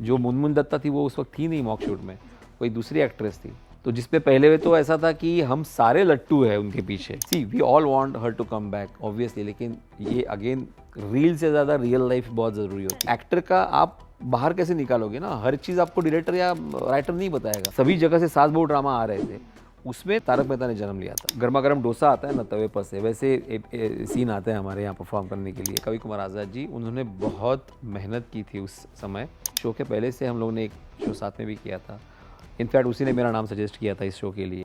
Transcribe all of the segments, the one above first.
जो मुनमुन दत्ता थी वो उस वक्त थी नहीं मॉक शूट में, कोई दूसरी एक्ट्रेस थी। तो जिसपे पहले तो ऐसा था कि हम सारे लट्टू है उनके पीछे। See we all want her to come back obviously, लेकिन ये अगेन रील से ज़्यादा रियल लाइफ बहुत ज़रूरी होती है। एक्टर का आप बाहर कैसे निकालोगे ना, हर चीज़ आपको डायरेक्टर या राइटर नहीं बताएगा। सभी जगह से सास बहू ड्रामा आ रहे थे, उसमें तारक मेहता ने जन्म लिया था। गर्मा गर्म डोसा आता है ना तवे पर से, वैसे सीन आते हैं हमारे यहाँ परफॉर्म करने के लिए। कवि कुमार आज़ाद जी, उन्होंने बहुत मेहनत की थी उस समय। शो के पहले से हम लोगों ने एक शो साथ में भी किया था, इनफैक्ट उसी ने मेरा नाम सजेस्ट किया था इस शो के लिए।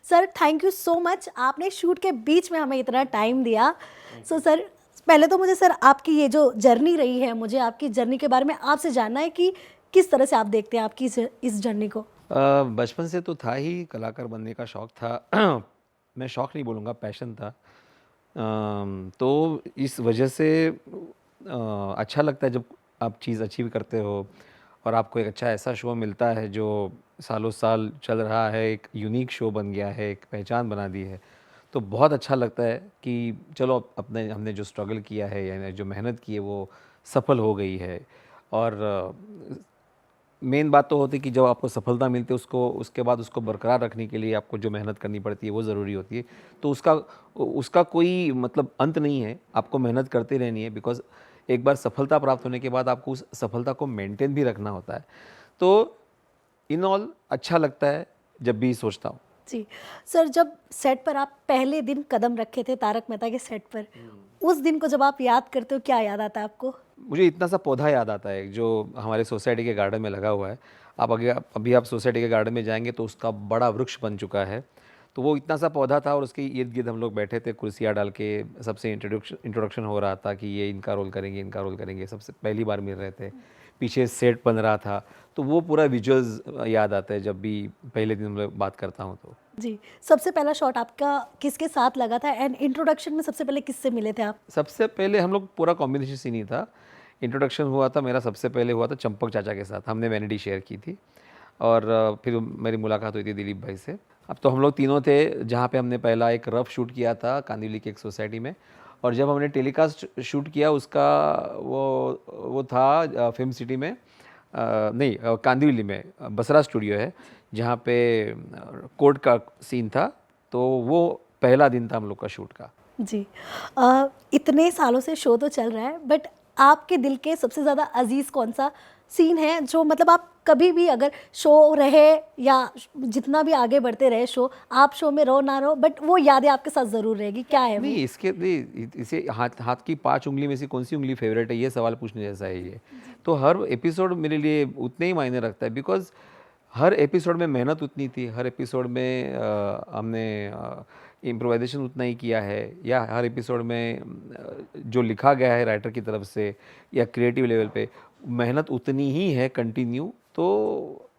Sir thank you so much, आपने शूट के बीच में हमें इतना टाइम दिया। सो सर पहले तो मुझे सर आपकी ये जो जर्नी रही है, मुझे आपकी जर्नी के बारे में आपसे जानना है कि किस तरह से आप देखते हैं आपकी इस जर्नी को। बचपन से तो था ही, कलाकार बनने का शौक़ था। मैं शौक़ नहीं बोलूँगा, पैशन था। तो इस वजह से अच्छा लगता है जब आप चीज़ अचीव करते हो और आपको एक अच्छा ऐसा शो मिलता है जो सालों साल चल रहा है, एक यूनिक शो बन गया है, एक पहचान बना दी है। तो बहुत अच्छा लगता है कि चलो अपने हमने जो स्ट्रगल किया है या जो मेहनत की है वो सफल हो गई है। और मेन बात तो होती है कि जब आपको सफलता मिलती है उसको उसके बाद उसको बरकरार रखने के लिए आपको जो मेहनत करनी पड़ती है वो ज़रूरी होती है। तो उसका कोई मतलब अंत नहीं है, आपको मेहनत करते रहनी है, बिकॉज़ एक बार सफलता प्राप्त होने के बाद आपको उस सफलता को मेंटेन भी रखना होता है। तो इन ऑल अच्छा लगता है जब भी सोचता हूँ। जी सर, जब सेट पर आप पहले दिन कदम रखे थे तारक मेहता के सेट पर, उस दिन को जब आप याद करते हो क्या याद आता है आपको? मुझे इतना सा पौधा याद आता है जो हमारे सोसाइटी के गार्डन में लगा हुआ है। आप अभी आप सोसाइटी के गार्डन में जाएंगे तो उसका बड़ा वृक्ष बन चुका है। तो वो इतना सा पौधा था और उसके इर्द गिर्द हम लोग बैठे थे, कुर्सियाँ डाल के, सबसे इंट्रोडक्शन हो रहा था कि ये इनका रोल करेंगे, इनका रोल करेंगे, सबसे पहली बार मिल रहे थे, पीछे सेट बन रहा था। तो वो पूरा विजुअल्स याद आता है जब भी पहले दिन हम लोग बात करता हूँ तो। जी, सबसे पहला शॉट आपका किसके साथ लगा था एंड इंट्रोडक्शन में सबसे पहले किससे मिले थे आप? सबसे पहले हम लोग पूरा कॉम्बिनेशन सीन ही था। इंट्रोडक्शन हुआ था मेरा, सबसे पहले हुआ था चंपक चाचा के साथ, हमने वैनिटी शेयर की थी और फिर मेरी मुलाकात हुई थी दिलीप भाई से। अब तो हम लोग तीनों थे जहाँ पे हमने पहला एक रफ शूट किया था कांदिवली की एक सोसाइटी में, और जब हमने टेलीकास्ट शूट किया उसका वो था फिल्म सिटी में, नहीं कांदिवली में बसरा स्टूडियो है जहाँ पे कोर्ट का सीन था। तो वो पहला दिन था हम लोग का शूट का। जी, इतने सालों से शो तो चल रहा है, बट आपके दिल के सबसे ज़्यादा अजीज़ कौन सा सीन है जो मतलब आप कभी भी अगर शो रहे या जितना भी आगे बढ़ते रहे शो, आप शो में रहो ना रहो, बट वो यादें आपके साथ ज़रूर रहेगी, क्या है वो? नहीं, इसे हाथ हाथ की 5 उंगली में से कौन सी उंगली फेवरेट है, ये सवाल पूछने जैसा है ये। तो हर एपिसोड मेरे लिए उतने ही मायने रखता है, बिकॉज हर एपिसोड में मेहनत उतनी थी, हर एपिसोड में हमने इम्प्रोवाइजेशन उतना ही किया है, या हर एपिसोड में जो लिखा गया है राइटर की तरफ से या क्रिएटिव लेवल पे मेहनत उतनी ही है कंटिन्यू। तो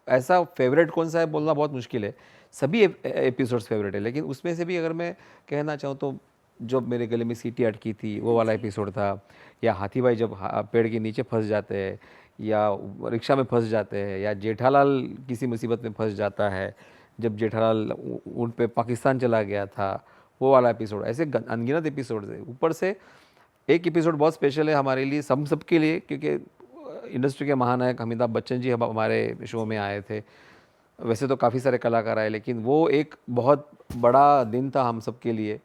ऐसा फेवरेट कौन सा है बोलना बहुत मुश्किल है, सभी एपिसोड्स फेवरेट है। लेकिन उसमें से भी अगर मैं कहना चाहूँ तो जो मेरे गले में सीटी अटकी थी वो वाला एपिसोड था, या हाथी भाई जब पेड़ के नीचे फंस जाते हैं, या रिक्शा में फंस जाते हैं, या जेठालाल किसी मुसीबत में फंस जाता है, जब जेठालाल ऊँट पे पाकिस्तान चला गया था, वो वाला एपिसोड। ऐसे अनगिनत एपिसोड है। ऊपर से एक एपिसोड बहुत स्पेशल है हमारे लिए, सबके लिए, क्योंकि इंडस्ट्री के महानायक अमिताभ बच्चन जी हमारे शो में आए थे। वैसे तो काफ़ी सारे कलाकार आए, लेकिन वो एक बहुत बड़ा दिन था हम सब के लिए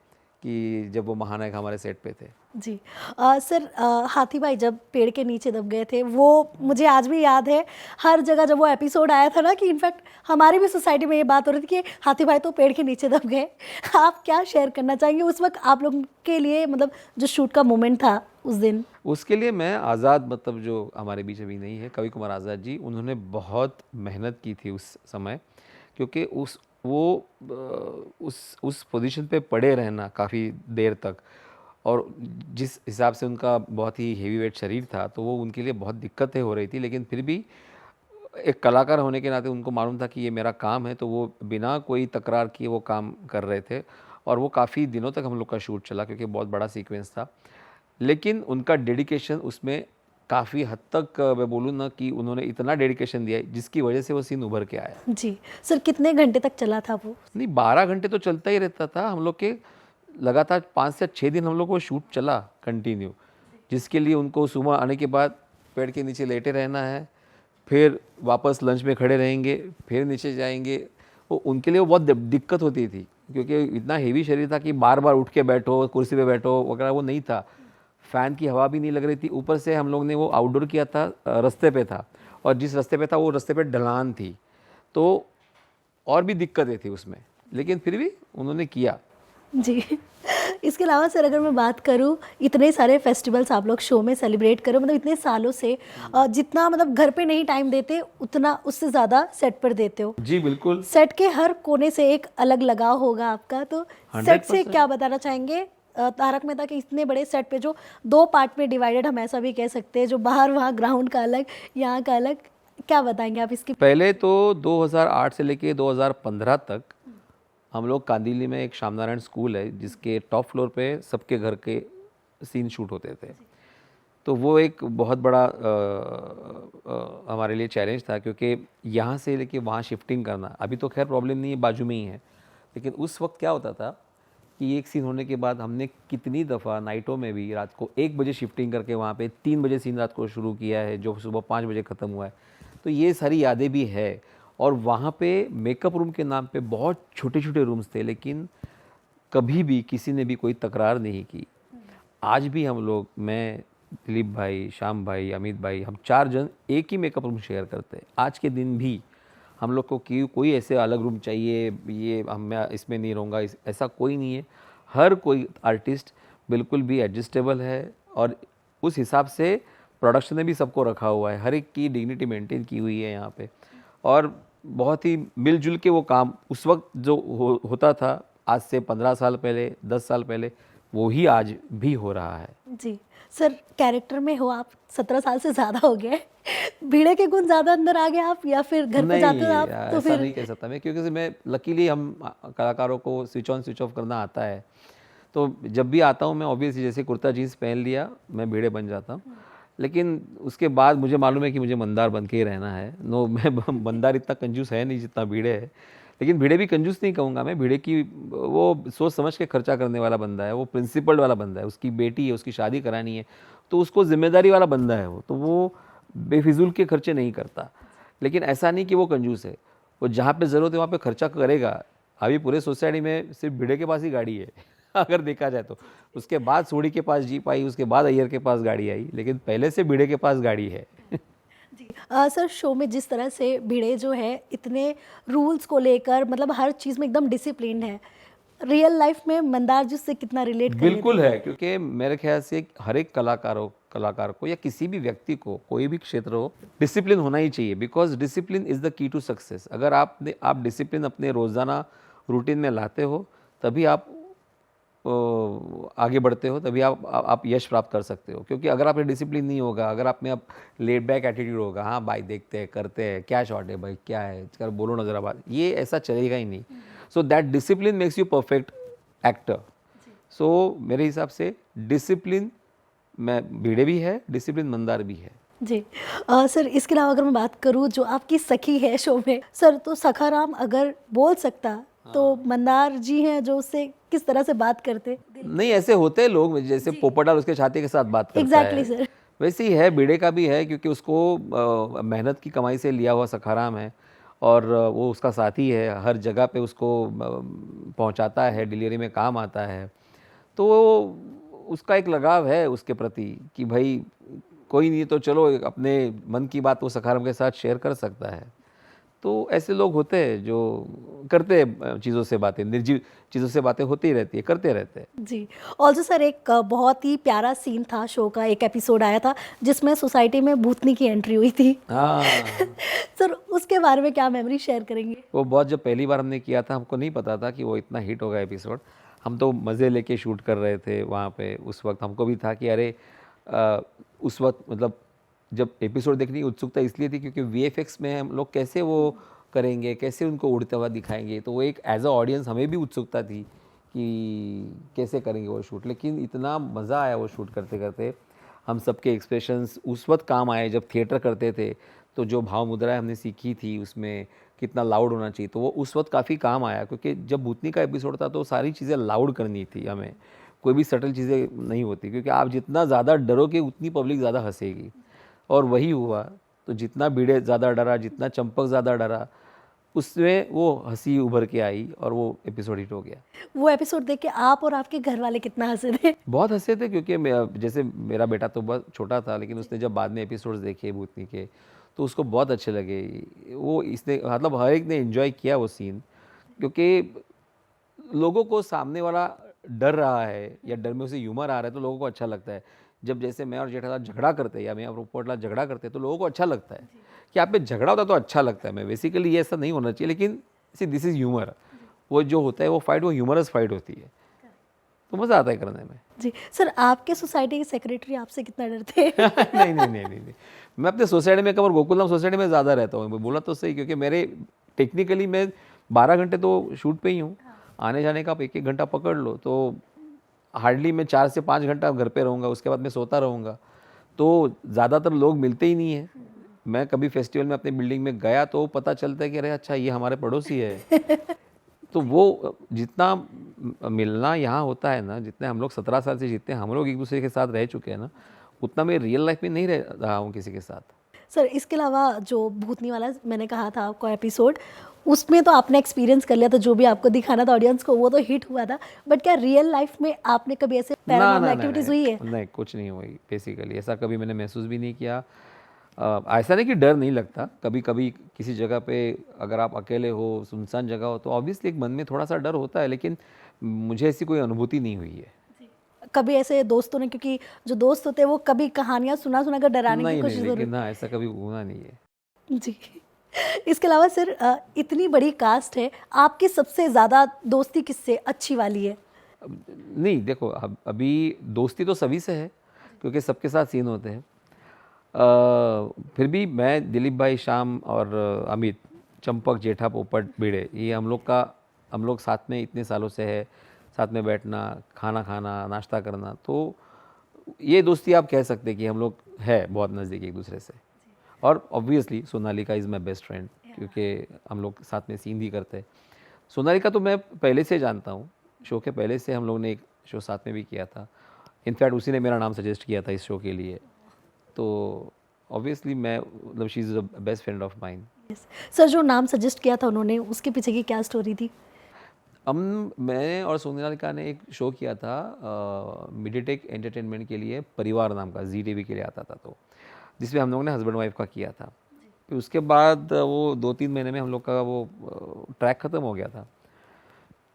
कि जब वो महानायक हमारे सेट पे थे। जी, सर हाथी भाई जब पेड़ के नीचे दब गए थे, वो मुझे आज भी याद है। हर जगह जब वो एपिसोड आया था ना कि इनफैक्ट हमारी भी सोसाइटी में ये बात हो रही थी कि हाथी भाई तो पेड़ के नीचे दब गए। आप क्या शेयर करना चाहेंगे उस वक्त आप लोगों के लिए, मतलब जो शूट का मोमेंट था उस दिन? उसके लिए मैं आज़ाद, मतलब जो हमारे बीच अभी नहीं है, कवि कुमार आज़ाद जी, उन्होंने बहुत मेहनत की थी उस समय, क्योंकि उस पोजीशन पे पड़े रहना काफ़ी देर तक, और जिस हिसाब से उनका बहुत ही हेवी वेट शरीर था, तो वो उनके लिए बहुत दिक्कतें हो रही थी। लेकिन फिर भी एक कलाकार होने के नाते उनको मालूम था कि ये मेरा काम है, तो वो बिना कोई तकरार किए वो काम कर रहे थे। और वो काफ़ी दिनों तक हम लोग का शूट चला, क्योंकि बहुत बड़ा सीक्वेंस था। लेकिन उनका डेडिकेशन उसमें काफ़ी हद तक, मैं बोलूँ ना कि उन्होंने इतना डेडिकेशन दिया जिसकी वजह से वो सीन उभर के आया। जी सर, कितने घंटे तक चला था वो? नहीं, 12 घंटे तो चलता ही रहता था हम लोग के, लगातार 5 से 6 दिन हम लोग को शूट चला कंटिन्यू, जिसके लिए उनको सुबह आने के बाद पेड़ के नीचे लेटे रहना है, फिर वापस लंच में खड़े रहेंगे, फिर नीचे जाएंगे। वो उनके लिए वो बहुत दिक्कत होती थी, क्योंकि इतना हेवी शरीर था कि बार बार उठ के बैठो, कुर्सी पे बैठो वगैरह, वो नहीं था। फ़ैन की हवा भी नहीं लग रही थी। ऊपर से हम लोग ने वो आउटडोर किया था, रास्ते पे था, और जिस रास्ते पे था वो रास्ते पे ढलान थी, तो और भी दिक्कतें थी उसमें, लेकिन फिर भी उन्होंने किया। जी। इसके अलावा सर अगर मैं बात करूँ, इतने सारे फेस्टिवल्स आप लोग शो में सेलिब्रेट करो, मतलब इतने सालों से जितना मतलब घर पे नहीं टाइम देते उतना उससे ज़्यादा सेट पर देते हो। जी बिल्कुल। सेट के हर कोने से एक अलग लगाव होगा आपका, तो सेट से 100%। क्या बताना चाहेंगे? तारक मेहता के इतने बड़े सेट पे जो 2 पार्ट में डिवाइडेड, हम ऐसा भी कह सकते हैं, जो बाहर वहाँ ग्राउंड का अलग, यहाँ का अलग, क्या बताएंगे आप इसकी? पहले तो 2008 से लेके 2015 तक हम लोग कांदिवली में एक श्याम नारायण स्कूल है, जिसके टॉप फ्लोर पे सबके घर के सीन शूट होते थे। तो वो एक बहुत बड़ा हमारे लिए चैलेंज था, क्योंकि यहाँ से लेके वहाँ शिफ्टिंग करना, अभी तो खैर प्रॉब्लम नहीं है, बाजू में ही है, लेकिन उस वक्त क्या होता था कि एक सीन होने के बाद हमने कितनी दफ़ा नाइटों में भी रात को 1 बजे शिफ्टिंग करके वहाँ पे 3 बजे सीन रात को शुरू किया है, जो सुबह 5 बजे ख़त्म हुआ है। तो ये सारी यादें भी है। और वहाँ पे मेकअप रूम के नाम पे बहुत छोटे छोटे रूम्स थे, लेकिन कभी भी किसी ने भी कोई तकरार नहीं की। आज भी हम लोग, मैं, दिलीप भाई, श्याम भाई, अमित भाई, हम 4 जन एक ही मेकअप रूम शेयर करते हैं। आज के दिन भी हम लोग को कोई ऐसे अलग रूम चाहिए, ये मैं इसमें नहीं रहूँगा, ऐसा कोई नहीं है। हर कोई आर्टिस्ट बिल्कुल भी एडजस्टेबल है, और उस हिसाब से प्रोडक्शन ने भी सबको रखा हुआ है, हर एक की डिग्निटी मेंटेन की हुई है यहाँ पे। और बहुत ही मिलजुल के वो काम उस वक्त जो होता था, आज से 15 साल पहले, 10 साल पहले, वो ही आज भी हो रहा है। जी सर, कैरेक्टर में हो आप, 17 साल से ज़्यादा हो गए, भीड़े के गुण ज़्यादा अंदर आ गए आप, या फिर घर पे जाते हो आप तो ऐसा फिर? नहीं कह सकता मैं, क्योंकि मैं लकीली, हम कलाकारों को स्विच ऑन स्विच ऑफ करना आता है। तो जब भी आता हूँ मैं, ऑब्वियसली जैसे कुर्ता जीन्स पहन लिया, मैं भीड़े बन जाता हूँ। लेकिन उसके बाद मुझे मालूम है कि मुझे मंदार बन के ही रहना है। नो, मैं मंदार इतना कंजूस है नहीं जितना भीड़े है, लेकिन भीड़े भी कंजूस नहीं कहूँगा मैं। भीड़े की वो सोच समझ के खर्चा करने वाला बंदा है, वो प्रिंसिपल वाला बंदा है, उसकी बेटी है, उसकी शादी करानी है, तो उसको जिम्मेदारी वाला बंदा है वो, तो वो बेफिजूल के खर्चे नहीं करता। लेकिन ऐसा नहीं कि वो कंजूस है, वो जहाँ पे ज़रूरत है वहाँ पे खर्चा करेगा। अभी पूरे सोसाइटी में सिर्फ भीड़े के पास ही गाड़ी है अगर देखा जाए तो। उसके बाद सोडी के पास जीप आई, उसके बाद अय्यर के पास गाड़ी आई, लेकिन पहले से भीड़े के पास गाड़ी है। जी सर, शो में जिस तरह से भिड़े जो है इतने रूल्स को लेकर, मतलब हर चीज़ में एकदम डिसिप्लिन है, रियल लाइफ में मंदार जी से कितना रिलेट कर बिल्कुल है, क्योंकि मेरे ख्याल से हर एक कलाकार को या किसी भी व्यक्ति को, कोई भी क्षेत्र हो, डिसिप्लिन होना ही चाहिए, because discipline is the key to success. अगर आप डिसिप्लिन अपने रोज़ाना रूटीन में लाते हो, तभी आप आगे बढ़ते हो, तभी आप यश प्राप्त कर सकते हो। क्योंकि अगर आप में डिसिप्लिन नहीं होगा, अगर आप में अब लेड बैक एटीट्यूड होगा, हाँ भाई देखते हैं, करते हैं, क्या शॉट है भाई, क्या है, कर बोलो ना जरा बात, ये ऐसा चलेगा ही नहीं। So that discipline makes you perfect actor. So मेरे हिसाब से डिसिप्लिन में भीड़े भी है, डिसिप्लिन मंदार भी है। जी सर, इसके अलावा अगर मैं बात करूँ जो आपकी सखी है शो में सर, तो सखाराम अगर बोल सकता तो मंदार जी हैं जो उससे किस तरह से बात करते? नहीं, ऐसे होते हैं लोग, जैसे पोपटाल उसके छाती के साथ बात करता एग्जैक्टली है, सर, वैसे ही है भीड़े का भी है, क्योंकि उसको मेहनत की कमाई से लिया हुआ सखाराम है, और वो उसका साथी है, हर जगह पे उसको पहुंचाता है, डिलीवरी में काम आता है। तो उसका एक लगाव है उसके प्रति कि भाई कोई नहीं तो चलो अपने मन की बात वो सखाराम के साथ शेयर कर सकता है। तो ऐसे लोग होते हैं जो करते हैं चीज़ों से बातें, निर्जीव चीज़ों से बातें होती रहती है, करते रहते हैं। जी ऑल्सो सर, एक बहुत ही प्यारा सीन था शो का, एक एपिसोड आया था जिसमें सोसाइटी में भूतनी की एंट्री हुई थी। हाँ सर, उसके बारे में क्या मेमोरी शेयर करेंगे? वो बहुत, जब पहली बार हमने किया था, हमको नहीं पता था कि वो इतना हिट होगा एपिसोड। हम तो मज़े लेके शूट कर रहे थे वहाँ पे। उस वक्त हमको भी था कि अरे उस वक्त मतलब जब एपिसोड देखने की उत्सुकता इसलिए थी क्योंकि वीएफएक्स में हम लोग कैसे वो करेंगे, कैसे उनको उड़ता हुआ दिखाएंगे, तो वो एक एज अ ऑडियंस हमें भी उत्सुकता थी कि कैसे करेंगे वो शूट। लेकिन इतना मज़ा आया वो शूट करते करते, हम सबके एक्सप्रेशंस उस वक्त काम आए जब थिएटर करते थे, तो जो भाव मुद्राएं हमने सीखी थी उसमें कितना लाउड होना चाहिए, तो वो उस वक्त काफ़ी काम आया। क्योंकि जब भूतनी का एपिसोड था तो सारी चीज़ें लाउड करनी थी हमें, कोई भी सटल चीज़ें नहीं होती, क्योंकि आप जितना ज़्यादा डरोगे उतनी पब्लिक ज़्यादा हंसेगी, और वही हुआ। तो जितना भिड़े ज़्यादा डरा, जितना चंपक ज़्यादा डरा, उसमें वो हंसी उभर के आई और वो एपिसोड हिट हो गया। वो एपिसोड देख के आप और आपके घर वाले कितना हंसे थे? बहुत हंसे थे, क्योंकि जैसे मेरा बेटा तो बहुत छोटा था, लेकिन उसने जब बाद में एपिसोड्स देखे भूतनी के तो उसको बहुत अच्छे लगे। वो इसने मतलब हर एक ने एंजॉय किया वो सीन, क्योंकि लोगों को सामने वाला डर रहा है या डर में उसे ह्यूमर आ रहा है तो लोगों को अच्छा लगता है। जब जैसे मैं और जेठालाल झगड़ा करते हैं या मैं और पोपटलाल झगड़ा करते हैं तो लोगों को अच्छा लगता है कि आप में झगड़ा होता है तो अच्छा लगता है। मैं बेसिकली ये ऐसा नहीं होना चाहिए, लेकिन सी दिस इज़ ह्यूमर। वो जो होता है वो फाइट, वो ह्यूमरस फाइट होती है, तो मज़ा आता है करने में। जी सर, आपके सोसाइटी के सेक्रेटरी आपसे कितना डरते हैं? नहीं नहीं नहीं नहीं नहीं, मैं अपने सोसाइटी में कम और गोकुलधाम सोसाइटी में ज़्यादा रहता हूँ। मैं बोला तो सही, क्योंकि मेरे टेक्निकली मैं 12 घंटे तो शूट पे ही हूँ। आने जाने का आप 1-1 घंटा पकड़ लो तो हार्डली मैं 4 से 5 घंटा घर पे रहूँगा, उसके बाद मैं सोता रहूँगा। तो ज़्यादातर लोग मिलते ही नहीं हैं। मैं कभी फेस्टिवल में अपनी बिल्डिंग में गया तो पता चलता है कि अरे अच्छा ये हमारे पड़ोसी है। तो वो जितना मिलना यहाँ होता है ना, जितने हम लोग 17 साल से जितने हम लोग एक दूसरे के साथ रह चुके हैं ना, उतना मैं रियल लाइफ में नहीं रह रहा हूँ किसी के साथ। सर इसके अलावा जो भूतनी वाला मैंने कहा था आपको एपिसोड, उसमें तो आपने एक्सपीरियंस कर लिया था, जो भी आपको दिखाना था ऑडियंस को वो तो हिट हुआ था, बट क्या रियल लाइफ में आपने कभी ऐसे पैरानॉर्मल एक्टिविटीज हुई है? नहीं, कुछ नहीं हुई। बेसिकली ऐसा कभी मैंने महसूस भी नहीं किया। ऐसा नहीं कि डर नहीं लगता, कभी कभी किसी जगह पे अगर आप अकेले हो, सुनसान जगह हो, तो ऑब्वियसली एक मन में थोड़ा सा डर होता है, लेकिन मुझे ऐसी कोई अनुभूति नहीं हुई है। कभी ऐसे दोस्तों ने, क्योंकि जो दोस्त होते हैं वो कभी कहानियां सुना सुना कर डराने की नहीं कोशिश नहीं, जरूर। लेकिन हाँ ऐसा कभी हुआ नहीं है। जी। इसके अलावा सर इतनी बड़ी कास्ट है, आपकी सबसे ज़्यादा दोस्ती किससे अच्छी वाली है? नहीं देखो, अभी दोस्ती तो सभी से है, क्योंकि सबके साथ सीन होते हैं। फिर भी मैं, दिलीप भाई, श्याम और अमित, चंपक, जेठा, पोपट, भिड़े, ये हम लोग साथ में इतने सालों से है, साथ में बैठना, खाना खाना, नाश्ता करना, तो ये दोस्ती आप कह सकते हैं कि हम लोग है बहुत नज़दीक एक दूसरे से। और obviously Sonalika is my best friend, क्योंकि हम लोग साथ में सीन भी करते हैं। सोनालिका तो मैं पहले से जानता हूँ, शो के पहले से हम लोग ने एक शो साथ में भी किया था। इनफैक्ट उसी ने मेरा नाम सजेस्ट किया था इस शो के लिए। तो ऑब्वियसली मैं मतलब she is the best friend of mine. Sir जो नाम सजेस्ट किया था उन्होंने, उसके पीछे की क्या स्टोरी थी? मैं और सोनालिका ने एक शो किया था मीडियाटेक एंटरटेनमेंट के लिए, परिवार नाम का, ZTV के लिए आता था, तो जिसमें हम लोगों ने हस्बैंड वाइफ का किया था। फिर उसके बाद वो 2-3 महीने में हम लोग का वो ट्रैक ख़त्म हो गया था।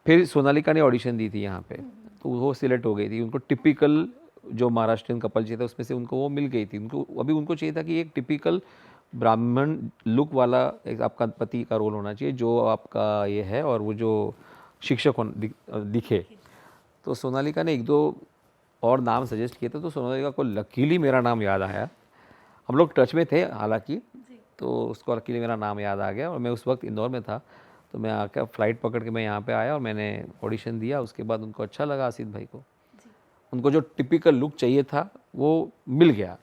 फिर सोनालिका ने ऑडिशन दी थी यहाँ पे, तो वो सिलेक्ट हो गई थी। उनको टिपिकल जो महाराष्ट्रियन कपल चाहिए था उसमें से उनको वो मिल गई थी। उनको चाहिए था कि एक टिपिकल ब्राह्मण लुक वाला एक आपका पति का रोल होना चाहिए, जो आपका ये है और वो जो शिक्षक दिखे। तो सोनालिका ने 1-2 और नाम सजेस्ट किए थे, तो सोनालिका को लकीली मेरा नाम याद आया। हम लोग टच में थे हालांकि, तो उसको लकीली मेरा नाम याद आ गया। और मैं उस वक्त इंदौर में था, तो मैं आकर फ़्लाइट पकड़ के मैं यहाँ पे आया और मैंने ऑडिशन दिया। उसके बाद उनको अच्छा लगा आसित भाई को, उनको जो टिपिकल लुक चाहिए था वो मिल गया।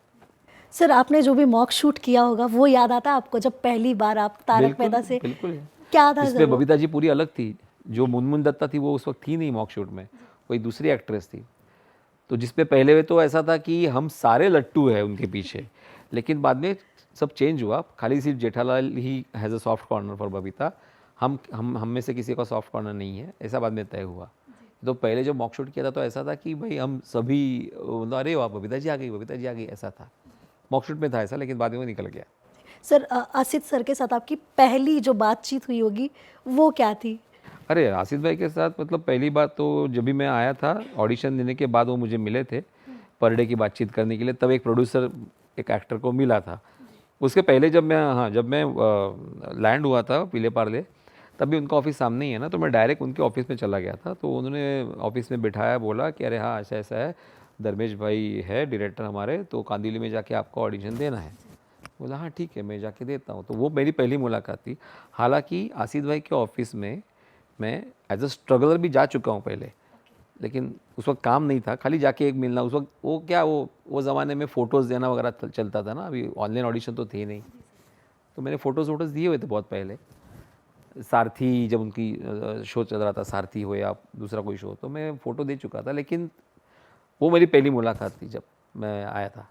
सर आपने जो भी मॉक शूट किया होगा वो याद आता है आपको, जब पहली बार आप तारक मेहता से? बिल्कुल। क्या था इसमें बबीता जी पूरी अलग थी। जो मुनमुन दत्ता थी वो उस वक्त थी नहीं मॉक शूट में, कोई दूसरी एक्ट्रेस थी। तो जिसपे पहले तो ऐसा था कि हम सारे लट्टू हैं उनके पीछे, लेकिन बाद में सब चेंज हुआ। खाली सिर्फ Jethalal he has a soft corner for Babita. हम में से किसी का सॉफ्ट कॉर्नर नहीं है, ऐसा बाद में तय हुआ। तो पहले जब मॉक शूट किया था तो ऐसा था कि भाई हम सभी अरे वाह बबीता जी आ गई, बबीता जी आ गई, ऐसा था। मॉक शूट में था ऐसा, लेकिन बाद में वो निकल गया। सर आसित सर के साथ आपकी पहली जो बातचीत हुई होगी वो क्या थी? अरे आसित भाई के साथ मतलब पहली बात तो जब भी मैं आया था ऑडिशन देने के बाद, वो मुझे मिले थे पर डे की बातचीत करने के लिए। तब एक प्रोड्यूसर एक एक्टर को मिला था। उसके पहले जब मैं लैंड हुआ था पीले पार्ले, तब भी उनका ऑफिस सामने ही है ना, तो मैं डायरेक्ट उनके ऑफिस में चला गया था। तो उन्होंने ऑफिस में बिठाया, बोला कि अरे हाँ ऐसा ऐसा है, धर्मेश भाई है डायरेक्टर हमारे, तो कांदिवली में जाके आपको ऑडिशन देना है। बोला हाँ ठीक है मैं जाके देता हूँ। तो वो मेरी पहली मुलाकात थी। हालांकि आसित भाई के ऑफिस में मैं एज अ स्ट्रगलर भी जा चुका हूँ पहले, लेकिन उस वक्त काम नहीं था, खाली जाके एक मिलना। उस वक्त वो ज़माने में फ़ोटोज़ देना वगैरह चलता था ना, अभी ऑनलाइन ऑडिशन तो थे नहीं। तो मैंने फ़ोटोज़ दिए हुए थे बहुत पहले। सारथी जब उनकी शो चल रहा था, सारथी हो या दूसरा कोई शो, तो मैं फ़ोटो दे चुका था। लेकिन वो मेरी पहली मुलाकात थी जब मैं आया था।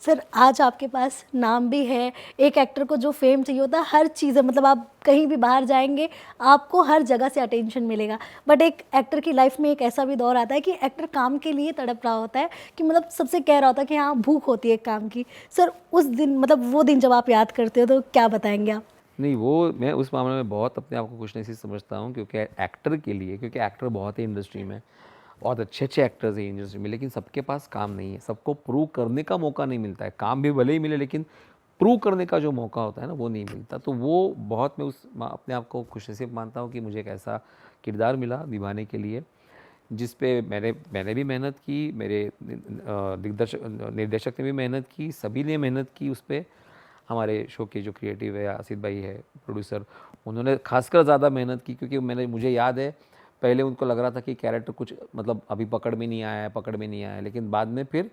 सर आज आपके पास नाम भी है, एक एक्टर को जो फेम चाहिए होता है हर चीज़ है, मतलब आप कहीं भी बाहर जाएंगे आपको हर जगह से अटेंशन मिलेगा। बट एक एक्टर की लाइफ में एक ऐसा भी दौर आता है कि एक्टर काम के लिए तड़प रहा होता है, कि मतलब सबसे कह रहा होता है कि हाँ भूख होती है काम की। सर उस दिन, मतलब वो दिन जब आप याद करते हो तो क्या बताएंगे आप? नहीं, वो मैं उस मामले में बहुत अपने आप को खुशनसीब समझता हूँ, क्योंकि एक्टर के लिए, क्योंकि एक्टर बहुत है इंडस्ट्री में, बहुत अच्छे अच्छे एक्टर्स हैं इंडस्ट्री में, लेकिन सबके पास काम नहीं है, सबको प्रूव करने का मौका नहीं मिलता है। काम भी भले ही मिले लेकिन प्रूव करने का जो मौका होता है ना, वो नहीं मिलता। तो वो बहुत, मैं अपने आप को खुशनसीब मानता हूँ कि मुझे एक ऐसा किरदार मिला निभाने के लिए जिस पे मैंने भी मेहनत की, मेरे निर्देशक ने भी मेहनत की, सभी ने मेहनत की उस पर। हमारे शो के जो क्रिएटिव है, आसिफ भाई है प्रोड्यूसर, उन्होंने खासकर ज़्यादा मेहनत की, क्योंकि मुझे याद है पहले उनको लग रहा था कि कैरेक्टर कुछ मतलब अभी पकड़ में नहीं आया है, लेकिन बाद में फिर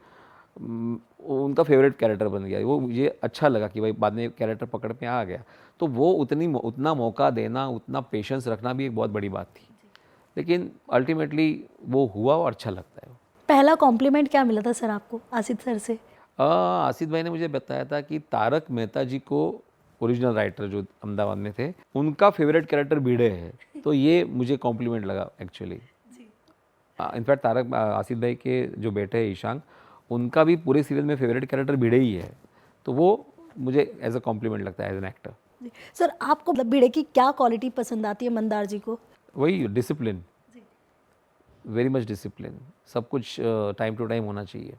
उनका फेवरेट कैरेक्टर बन गया। वो मुझे अच्छा लगा कि भाई बाद में कैरेक्टर पकड़ में आ गया। तो वो उतना मौका देना, उतना पेशेंस रखना भी एक बहुत बड़ी बात थी, लेकिन अल्टीमेटली वो हुआ और अच्छा लगता है। पहला कॉम्प्लीमेंट क्या मिला था सर आपको आसिफ सर से? आसिफ भाई ने मुझे बताया था कि तारक मेहता जी को, ओरिजिनल राइटर जो अहमदाबाद में थे, उनका फेवरेट कैरेक्टर भिड़े है। तो ये मुझे कॉम्प्लीमेंट लगा एक्चुअली। इनफैक्ट आसिफ भाई के जो बेटे हैं ईशान, उनका भी पूरे सीरियल में फेवरेट कैरेक्टर भिड़े ही है। तो वो मुझे एज अ कॉम्प्लीमेंट लगता है एज एन एक्टर। सर आपको मतलब भिड़े की क्या क्वालिटी पसंद आती है मंदार जी को? वही डिसिप्लिन, वेरी मच डिसिप्लिन, सब कुछ टाइम टू टाइम होना चाहिए,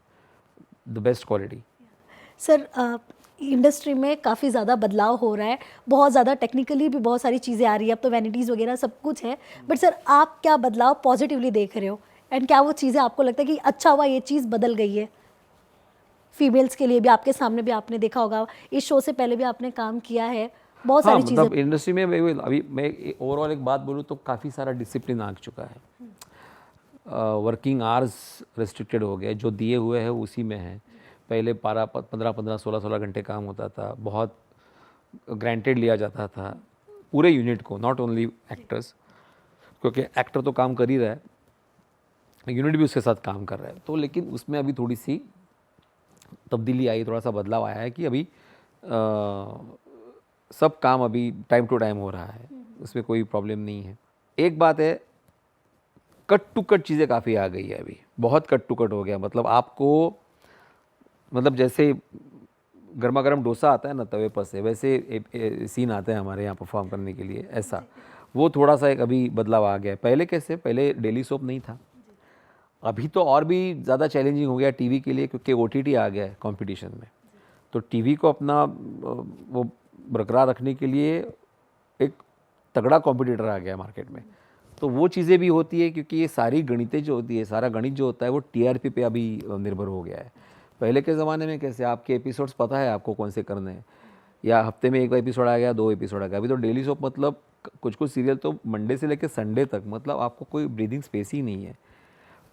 the best quality. Sir industry में काफ़ी ज़्यादा बदलाव हो रहा है, बहुत ज़्यादा टेक्निकली भी बहुत सारी चीज़ें आ रही है, अब तो वैनिटीज़ वगैरह सब कुछ है। बट सर आप क्या बदलाव पॉजिटिवली देख रहे हो, एंड क्या वो चीज़ें आपको लगता है कि अच्छा हुआ ये चीज़ बदल गई है फीमेल्स के लिए भी? आपके सामने भी आपने देखा होगा, इस शो से पहले भी आपने काम किया है, बहुत सारी चीज़ें। मतलब इंडस्ट्री में अभी मैं ओवरऑल एक बात बोलूँ तो काफ़ी सारा डिसिप्लिन आ चुका है। वर्किंग आवर्स रेस्ट्रिक्टेड हो गया, जो दिए हुए हैं उसी में है। पहले 15 16 घंटे काम होता था, बहुत ग्रांटेड लिया जाता था पूरे यूनिट को, नॉट ओनली एक्टर्स, क्योंकि एक्टर तो काम कर ही रहा है, यूनिट भी उसके साथ काम कर रहा है। तो लेकिन उसमें अभी थोड़ी सी तब्दीली आई, थोड़ा सा बदलाव आया है कि अभी सब काम अभी टाइम टू टाइम हो रहा है, उसमें कोई प्रॉब्लम नहीं है। एक बात है, कट टू कट चीज़ें काफ़ी आ गई है अभी, बहुत कट टू कट हो गया। मतलब आपको, मतलब जैसे गर्मा गर्म डोसा आता है ना तवे पर से, वैसे सीन आते हैं हमारे यहाँ परफॉर्म करने के लिए, ऐसा वो थोड़ा सा एक अभी बदलाव आ गया है। पहले कैसे, पहले डेली सोप नहीं था, अभी तो और भी ज़्यादा चैलेंजिंग हो गया टीवी के लिए, क्योंकि OTT आ गया है कंपटीशन में। तो टीवी को अपना वो बरकरार रखने के लिए एक तगड़ा कॉम्पिटिटर आ गया है मार्केट में। तो वो चीज़ें भी होती है, क्योंकि ये सारी गणितें जो होती है, सारा गणित जो होता है वो TRP पे अभी निर्भर हो गया है। पहले के ज़माने में कैसे आपके एपिसोड्स पता है आपको कौन से करने हैं, या हफ्ते में एक एपिसोड आ गया, 2 एपिसोड आ गया। अभी तो डेली सोप, मतलब कुछ कुछ सीरियल तो मंडे से लेकर संडे तक, मतलब आपको कोई ब्रीदिंग स्पेस ही नहीं है।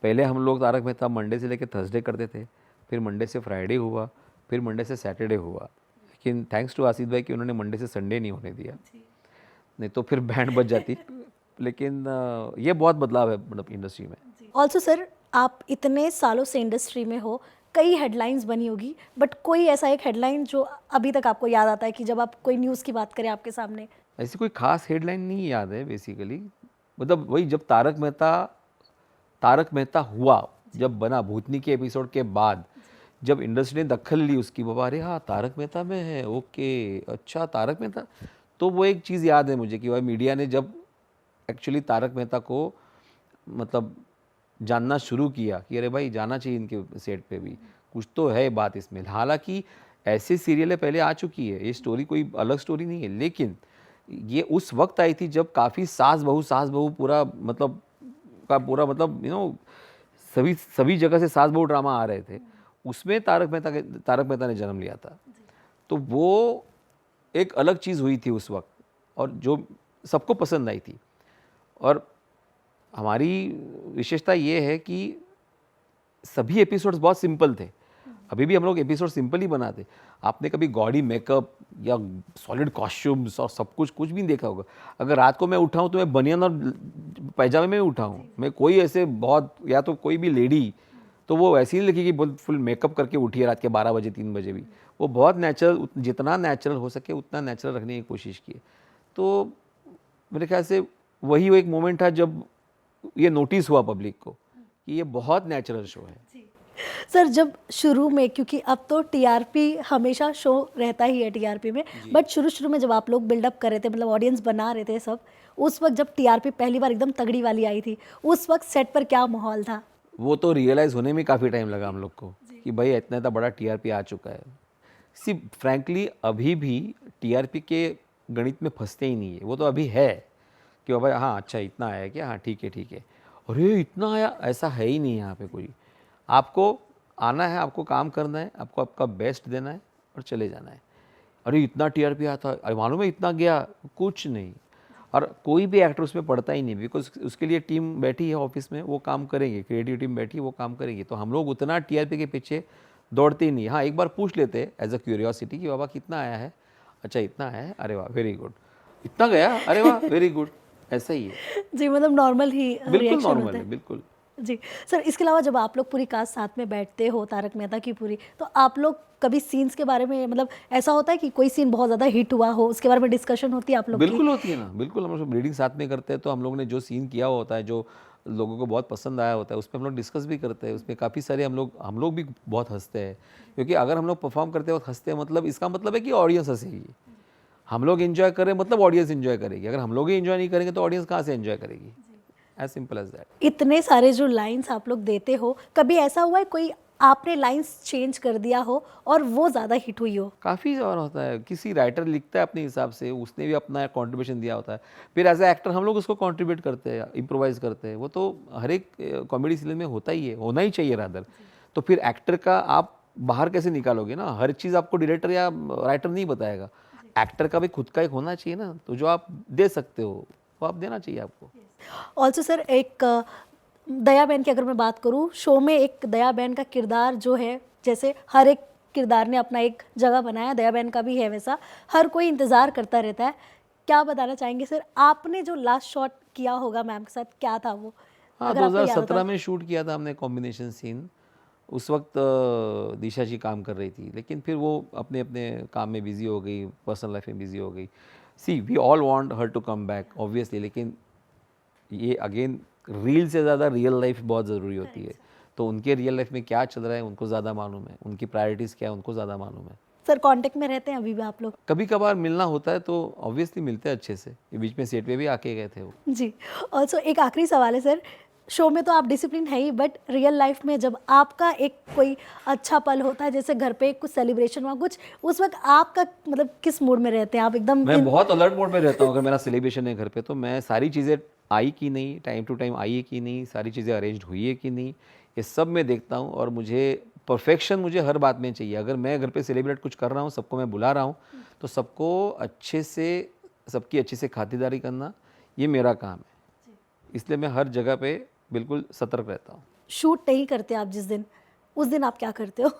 पहले हम लोग तारक मेहता मंडे से लेकर थर्सडे करते थे, फिर मंडे से फ्राइडे हुआ, फिर मंडे से सैटरडे हुआ। लेकिन थैंक्स टू आसिफ भाई कि उन्होंने मंडे से संडे नहीं होने दिया, नहीं तो फिर बैंड बज जाती। लेकिन ये बहुत बदलाव है मतलब इंडस्ट्री में। ऑल्सो सर आप इतने सालों से इंडस्ट्री में हो, कई हेडलाइंस बनी होगी, बट कोई ऐसा एक हेडलाइन जो अभी तक आपको याद आता है कि जब आप कोई न्यूज़ की बात करें आपके सामने? ऐसी कोई खास हेडलाइन नहीं याद है बेसिकली, मतलब वही जब तारक मेहता हुआ, जब बना भूतनी के एपिसोड के बाद, जब इंडस्ट्री ने दखल ली उसकी, बाबा अरे हाँ तारक मेहता में है, ओके अच्छा तारक मेहता, तो वो एक चीज़ याद है मुझे कि भाई मीडिया ने जब एक्चुअली तारक मेहता को मतलब जानना शुरू किया कि अरे भाई जाना चाहिए इनके सेट पे भी, कुछ तो है बात इसमें। हालांकि ऐसी सीरियलें पहले आ चुकी है, ये स्टोरी कोई अलग स्टोरी नहीं है, लेकिन ये उस वक्त आई थी जब काफ़ी सास बहू पूरा मतलब सभी जगह से सास बहू ड्रामा आ रहे थे, उसमें तारक मेहता ने जन्म लिया था। तो वो एक अलग चीज़ हुई थी उस वक्त, और जो सबको पसंद आई थी। और हमारी विशेषता ये है कि सभी एपिसोड्स बहुत सिंपल थे, अभी भी हम लोग एपिसोड सिंपल ही बनाते। आपने कभी गॉडी मेकअप या सॉलिड कॉस्ट्यूम्स और सब कुछ भी देखा होगा। अगर रात को मैं उठाऊँ तो मैं बनियान और पैजामे में उठाऊँ, मैं कोई ऐसे बहुत, या तो कोई भी लेडी तो वो वैसे ही नहीं लिखी कि फुल मेकअप करके उठी है रात के 12 बजे 3 बजे भी, वो बहुत नेचुरल, जितना नेचुरल हो सके उतना नेचुरल रखने की कोशिश की है। तो मेरे ख्याल से वही वो एक मोमेंट था जब ये नोटिस हुआ पब्लिक को कि ये बहुत नेचुरल शो है। सर जब शुरू में, क्योंकि अब तो टीआरपी हमेशा शो रहता ही है टीआरपी में, बट शुरू में जब आप लोग बिल्डअप कर रहे थे, मतलब ऑडियंस बना रहे थे सब, उस वक्त जब टीआरपी पहली बार एकदम तगड़ी वाली आई थी, उस वक्त सेट पर क्या माहौल था? वो तो रियलाइज़ होने में काफ़ी टाइम लगा हम लोग को कि भाई इतना बड़ा टीआरपी आ चुका है। सी फ्रैंकली अभी भी टीआरपी के गणित में फंसते ही नहीं है, वो तो अभी है कि भाई हाँ अच्छा इतना आया क्या, हाँ ठीक है, अरे इतना आया, ऐसा है ही नहीं यहाँ पे कोई। आपको आना है, आपको काम करना है, आपको आपका बेस्ट देना है और चले जाना है। अरे इतना टीआरपी आता है, अरे मालूम है इतना गया, कुछ नहीं। और कोई भी एक्टर उसमें पड़ता ही नहीं, बिकॉज उसके लिए टीम बैठी है ऑफिस में, वो काम करेंगे, क्रिएटिव टीम बैठी है, वो काम करेंगे। तो हम लोग उतना टीआरपी के पीछे दौड़ते ही नहीं। हाँ एक बार पूछ लेते एज अ क्यूरियोसिटी कि बाबा कितना आया है, अच्छा इतना आया है, अरे वाह वेरी गुड, इतना गया, अरे वाह वेरी गुड, ऐसा ही है। जी, मतलब नॉर्मल ही बिल्कुल रिएक्शन नॉर्मल होता है, है। बिल्कुल। जी सर, इसके अलावा जब आप लोग पूरी कास्ट साथ में बैठते हो, तारक मेहता की पूरी, तो आप लोग कभी सीन्स के बारे में, मतलब ऐसा होता है कि कोई सीन बहुत ज़्यादा हिट हुआ हो, उसके बारे में डिस्कशन होती है आप लोग की? बिल्कुल होती है ना, बिल्कुल। हम लोग रीडिंग साथ में करते हैं, तो हम लोग ने जो सीन किया हुआ होता है, जो लोगों को बहुत पसंद आया होता है, उस पर हम लोग डिस्कस भी करते हैं। उसमें काफ़ी सारे हम लोग भी बहुत हंसते हैं, क्योंकि अगर हम लोग परफॉर्म करते वक्त हंसते हैं, मतलब इसका मतलब है कि ऑडियंस हंसेगी। हम लोग एंजॉय करें मतलब ऑडियंस एंजॉय करेगी। अगर हम लोग ही एंजॉय नहीं करेंगे तो ऑडियंस कहाँ से एंजॉय करेगी? As simple as that. इतने सारे जो लाइंस आप लोग देते हो, कभी ऐसा हुआ है कोई आपने लाइंस चेंज कर दिया हो और वो ज़्यादा हिट हुई हो? काफ़ी और होता है, किसी राइटर लिखता है अपने हिसाब से, उसने भी अपना कंट्रीब्यूशन दिया होता है, फिर एज ए एक्टर हम लोग उसको कंट्रीब्यूट करते हैं, इम्प्रोवाइज करते हैं। वो तो हर एक कॉमेडी सीरियल में होता ही है, होना ही चाहिए रादर। तो फिर एक्टर का आप बाहर कैसे निकालोगे ना, हर चीज़ आपको डायरेक्टर या राइटर नहीं बताएगा। एक्टर का भी खुद का एक होना चाहिए ना, तो जो आप दे सकते हो वो आप देना चाहिए आपको। ऑल्सो सर, एक दया बहन की अगर मैं बात करूँ, शो में एक दया बहन का किरदार जो है, जैसे हर एक किरदार ने अपना एक जगह बनाया, दया बहन का भी है वैसा, हर कोई इंतज़ार करता रहता है। क्या बताना चाहेंगे सर, आपने जो लास्ट शॉट किया होगा मैम के साथ, क्या था वो? हाँ अगर आपको याद हो तो। 2017 में शूट किया था हमने कॉम्बिनेशन सीन। उस वक्त दिशा जी काम कर रही थी, लेकिन फिर वो अपने अपने काम में बिजी हो गई, पर्सनल लाइफ में बिजी हो गई। See we all want her to come back obviously, लेकिन ये अगेन रील से ज़्यादा रियल लाइफ बहुत ज़रूरी होती है। तो उनके रियल लाइफ में क्या चल रहा है उनको ज़्यादा मालूम है, उनकी प्रायोरिटीज़ क्या है उनको ज़्यादा मालूम है। सर कांटेक्ट में रहते हैं अभी भी आप लोग? कभी कभार मिलना होता है तो ऑब्वियसली मिलते हैं अच्छे से। ये बीच में सेट पे भी आके गए थे वो। जी। ऑल्सो एक आखिरी सवाल है सर, शो में तो आप डिसिप्लिन है ही, बट रियल लाइफ में जब आपका एक कोई अच्छा पल होता है, जैसे घर पे कुछ सेलिब्रेशन हुआ कुछ, उस वक्त आपका मतलब किस मूड में रहते हैं आप? एकदम मैं बहुत अलर्ट मोड में रहता हूँ। अगर मेरा सेलिब्रेशन है घर पे तो मैं सारी चीज़ें आई कि नहीं, टाइम टू टाइम आई है कि नहीं, सारी चीज़ें अरेंज्ड हुई है कि नहीं, ये सब मैं देखता हूँ। और मुझे परफेक्शन मुझे हर बात में चाहिए। अगर मैं घर पे सेलिब्रेट कुछ कर रहा हूँ, सबको मैं बुला रहा हूँ, तो सबको अच्छे से, सबकी अच्छे से खातिरदारी करना ये मेरा काम है। इसलिए मैं हर जगह पे बिल्कुल सतर्क रहता हूँ। शूट नहीं करते आप जिस दिन, उस दिन आप क्या करते हो?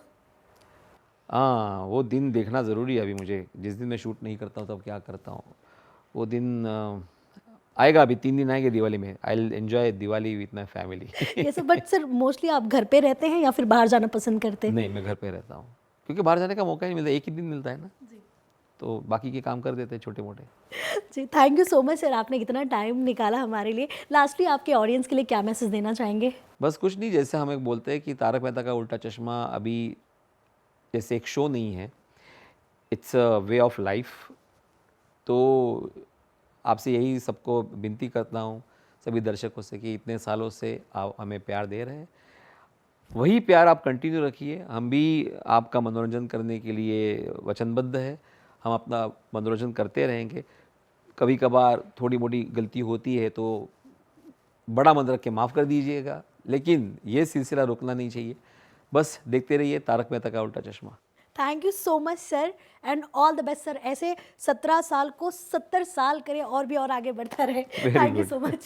हाँ वो दिन देखना ज़रूरी है अभी मुझे। जिस दिन मैं शूट नहीं करता हूँ तब क्या करता हूँ, वो दिन आएगा। अभी 3 दिन आएंगे दिवाली में। I will enjoy Diwali with my family. ये सब, बट सर मोस्टली आप घर पे रहते हैं या फिर बाहर जाना पसंद करते हैं? नहीं, मैं घर पे रहता हूँ, क्योंकि बाहर जाने का मौका ही नहीं मिलता। एक ही दिन मिलता है ना, तो बाकी के काम कर देते हैं छोटे मोटे। जी, thank you so much sir, आपने इतना टाइम निकाला हमारे लिए। लास्टली आपके ऑडियंस के लिए क्या मैसेज देना चाहेंगे? बस कुछ नहीं, जैसे हम एक बोलते हैं कि तारक मेहता का उल्टा चश्मा अभी जैसे एक शो नहीं है, it's a way of life. तो आपसे यही सबको विनती करता हूँ, सभी दर्शकों से, कि इतने सालों से आप हमें प्यार दे रहे हैं, वही प्यार आप कंटिन्यू रखिए। हम भी आपका मनोरंजन करने के लिए वचनबद्ध है। हम अपना मनोरंजन करते रहेंगे। कभी कभार थोड़ी मोटी गलती होती है तो बड़ा मन रख के माफ़ कर दीजिएगा, लेकिन ये सिलसिला रुकना नहीं चाहिए। बस देखते रहिए तारक मेहता का उल्टा चश्मा। Thank you so much sir, and all the best sir. ऐसे 17 साल को 70 साल करें और भी और आगे बढ़ता रहे। Very thank you good, so much.